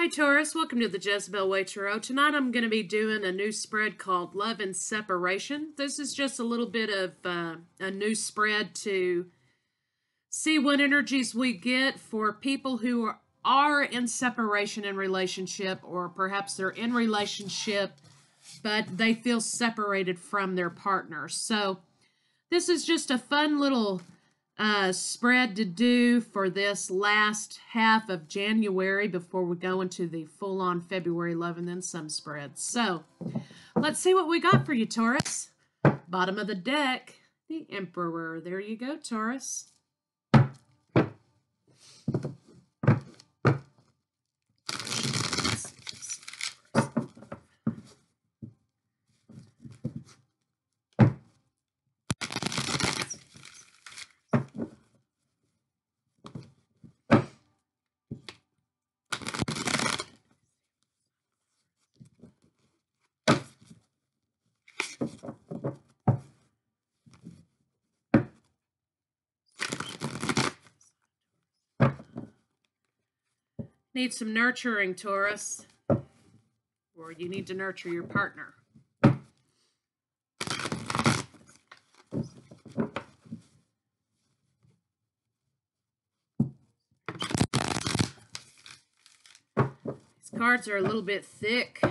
Hi Taurus, welcome to the Jezebel Way Tarot. Tonight I'm going to be doing a new spread called Love and Separation. This is just a little bit of a new spread to see what energies we get for people who are in separation in relationship, or perhaps they're in relationship but they feel separated from their partner. So this is just a fun little spread to do for this last half of January before we go into the full-on February love and then some spreads. So let's see what we got for you, Taurus. Bottom of the deck, the Emperor. There you go, Taurus. Need some nurturing, Taurus, or you need to nurture your partner. These cards are a little bit thick.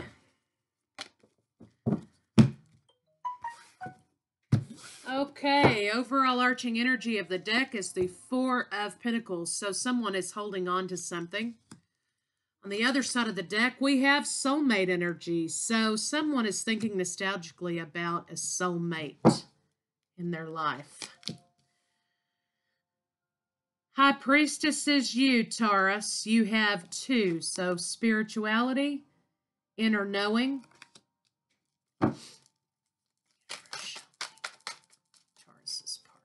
Okay, overall arching energy of the deck is the Four of Pentacles, so someone is holding on to something. On the other side of the deck, we have soulmate energy. So someone is thinking nostalgically about a soulmate in their life. High Priestess is you, Taurus. You have two. So spirituality, inner knowing. Taurus's partner.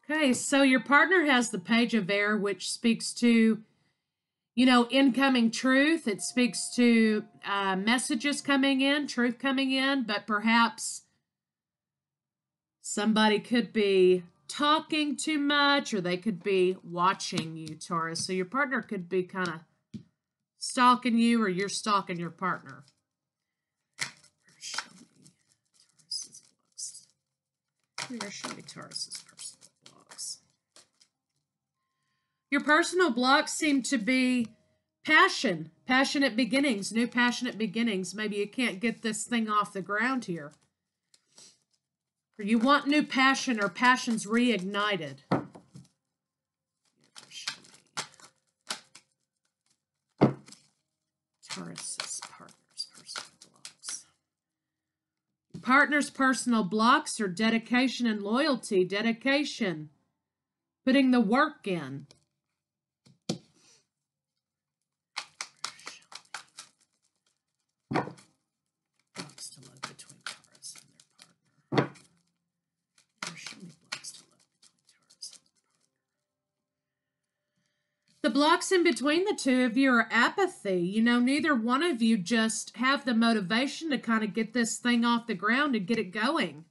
Okay, so your partner has the Page of Air, which speaks to, incoming truth. It speaks to messages coming in, truth coming in, but perhaps somebody could be talking too much, or they could be watching you, Taurus. So your partner could be kind of stalking you, or you're stalking your partner. Show me Taurus's blocks. Here, show me Taurus's personal. Your personal blocks seem to be passionate beginnings, new passionate beginnings. Maybe you can't get this thing off the ground here. Or you want new passion, or passion's reignited. Taurus's partner's personal blocks. Partner's personal blocks are dedication and loyalty. Dedication, putting the work in. Blocks to love between Taurus and their partner. Or show me blocks to love between Taurus and their partner. The blocks in between the two of you are apathy. Neither one of you just have the motivation to kind of get this thing off the ground and get it going.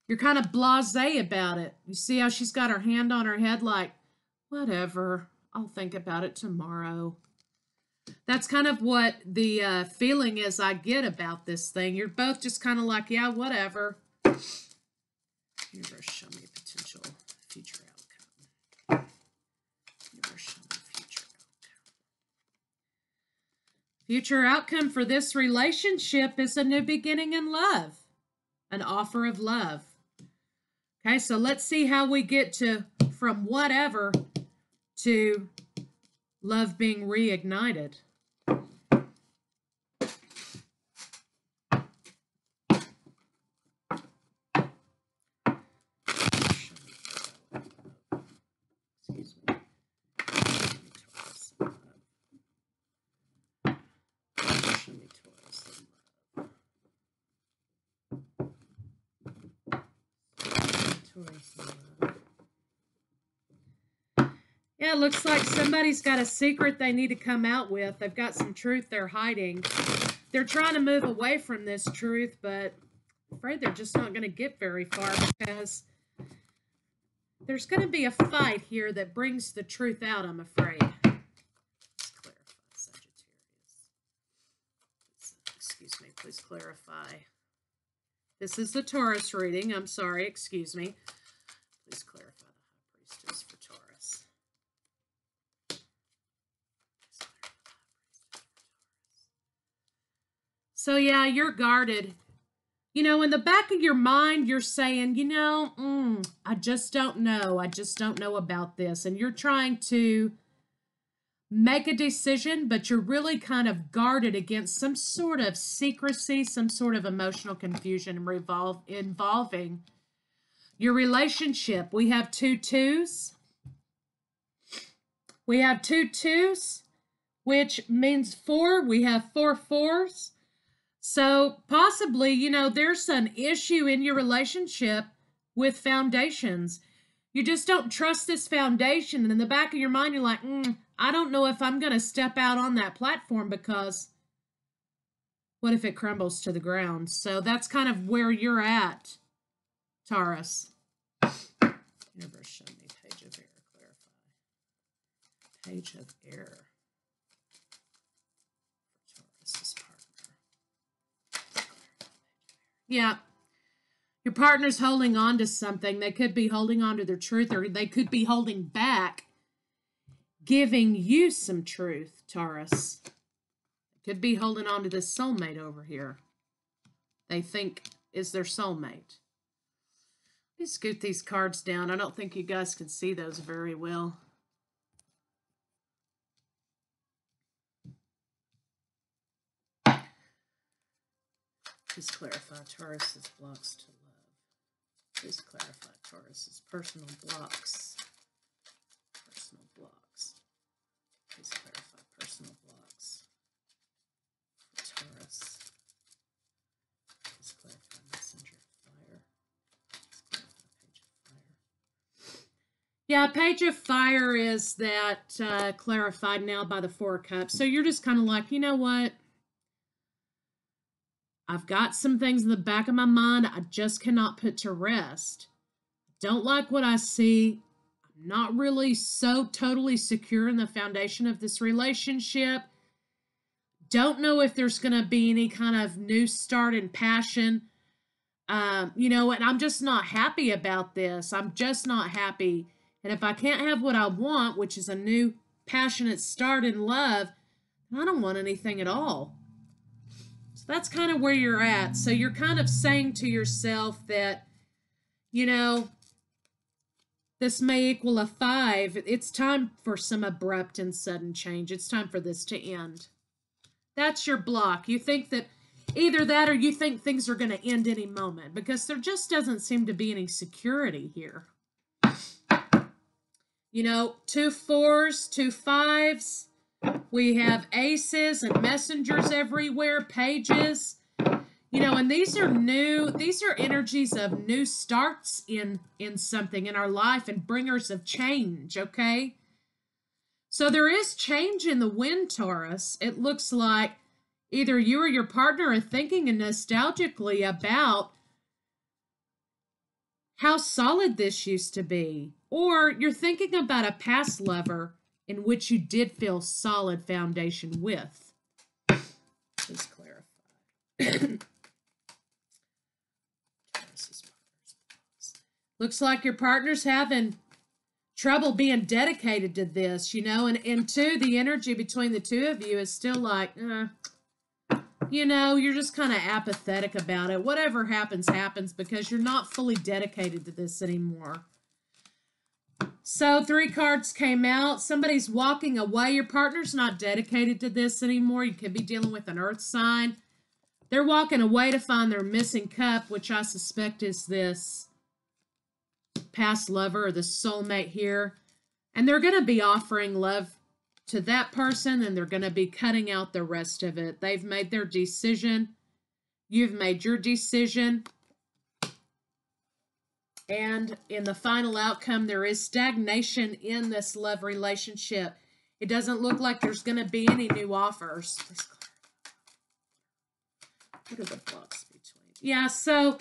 You're kind of blasé about it. You see how she's got her hand on her head like, whatever, I'll think about it tomorrow. That's kind of what the feeling is I get about this thing. You're both just kind of like, yeah, whatever. Universe, show me potential future outcome. Universe, show me future outcome. Future outcome for this relationship is a new beginning in love. An offer of love. Okay, so let's see how we get from whatever to love being reignited. Excuse me. Show me Taurus love. Taurus love. Yeah, it looks like somebody's got a secret they need to come out with. They've got some truth they're hiding. They're trying to move away from this truth, but afraid they're just not going to get very far because there's going to be a fight here that brings the truth out, I'm afraid. Let's clarify, Sagittarius. Excuse me, please clarify. This is the Taurus reading. I'm sorry, excuse me. Please clarify the High Priestess for Taurus. So yeah, you're guarded. You know, in the back of your mind, you're saying, you know, I just don't know. I just don't know about this. And you're trying to make a decision, but you're really kind of guarded against some sort of secrecy, some sort of emotional confusion involving your relationship. We have 2 2s. We have 2 2s, which means 4. We have 4 4s. So possibly, you know, there's an issue in your relationship with foundations. You just don't trust this foundation. And in the back of your mind, you're like, I don't know if I'm going to step out on that platform because what if it crumbles to the ground? So that's kind of where you're at, Taurus. Universe, show me Page of Air, clarify. Page of Air. For Taurus's partner. Yeah. Your partner's holding on to something. They could be holding on to their truth, or they could be holding back, giving you some truth, Taurus. They could be holding on to this soulmate over here. They think is their soulmate. Let me scoot these cards down. I don't think you guys can see those very well. Please clarify Taurus's blocks to love. Please clarify Taurus's personal blocks. Personal blocks. Please clarify personal blocks for Taurus. Please clarify Messenger of Fire. Please clarify Page of Fire. Yeah, Page of Fire is that clarified now by the 4 Cups. So you're just kind of like, you know what? I've got some things in the back of my mind I just cannot put to rest. Don't like what I see. I'm not really so totally secure in the foundation of this relationship. Don't know if there's going to be any kind of new start and passion. You know, and I'm just not happy about this. I'm just not happy. And if I can't have what I want, which is a new passionate start in love, I don't want anything at all. That's kind of where you're at. So you're kind of saying to yourself that, you know, this may equal a 5. It's time for some abrupt and sudden change. It's time for this to end. That's your block. You think that either that or you think things are going to end any moment because there just doesn't seem to be any security here. You know, 2 4s, 2 5s. We have aces and messengers everywhere, pages, you know, and these are energies of new starts in something in our life and bringers of change, okay? So there is change in the wind, Taurus. It looks like either you or your partner are thinking nostalgically about how solid this used to be, or you're thinking about a past lover in which you did feel solid foundation with. Please clarify. Looks like your partner's having trouble being dedicated to this, you know, and two, the energy between the two of you is still like, you know, you're just kind of apathetic about it. Whatever happens, happens because you're not fully dedicated to this anymore. So 3 cards came out. Somebody's walking away. Your partner's not dedicated to this anymore. You could be dealing with an earth sign. They're walking away to find their missing cup, which I suspect is this past lover or the soulmate here. And they're going to be offering love to that person, and they're going to be cutting out the rest of it. They've made their decision. You've made your decision. And in the final outcome, there is stagnation in this love relationship. It doesn't look like there's going to be any new offers. What are the blocks between? Yeah, so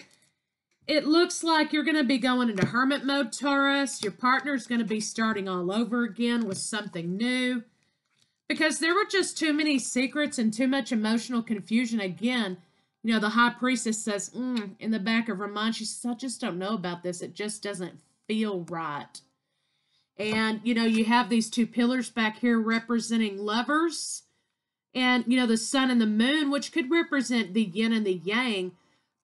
it looks like you're going to be going into hermit mode, Taurus. Your partner's going to be starting all over again with something new. Because there were just too many secrets and too much emotional confusion. Again, you know, the high priestess says, in the back of her mind, she says, I just don't know about this. It just doesn't feel right. And, you know, you have these two pillars back here representing lovers. And, you know, the sun and the moon, which could represent the yin and the yang.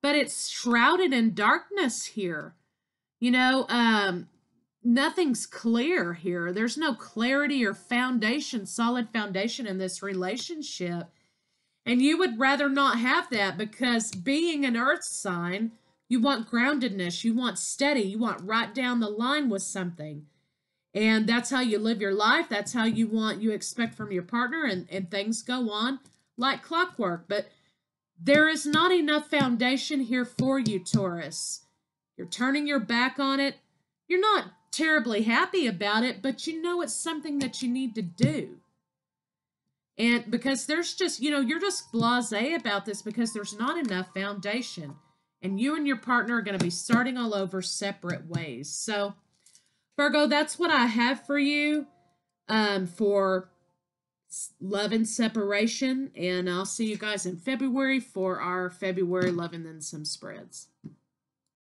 But it's shrouded in darkness here. You know, nothing's clear here. There's no clarity or foundation, solid foundation in this relationship. And you would rather not have that because being an earth sign, you want groundedness, you want steady, you want right down the line with something. And that's how you live your life. That's how you expect from your partner, and things go on like clockwork. But there is not enough foundation here for you, Taurus. You're turning your back on it. You're not terribly happy about it, but you know it's something that you need to do. And because there's just, you know, you're just blasé about this because there's not enough foundation. And you and your partner are going to be starting all over separate ways. So, Virgo, that's what I have for you for love and separation. And I'll see you guys in February for our February Love and Then Some spreads.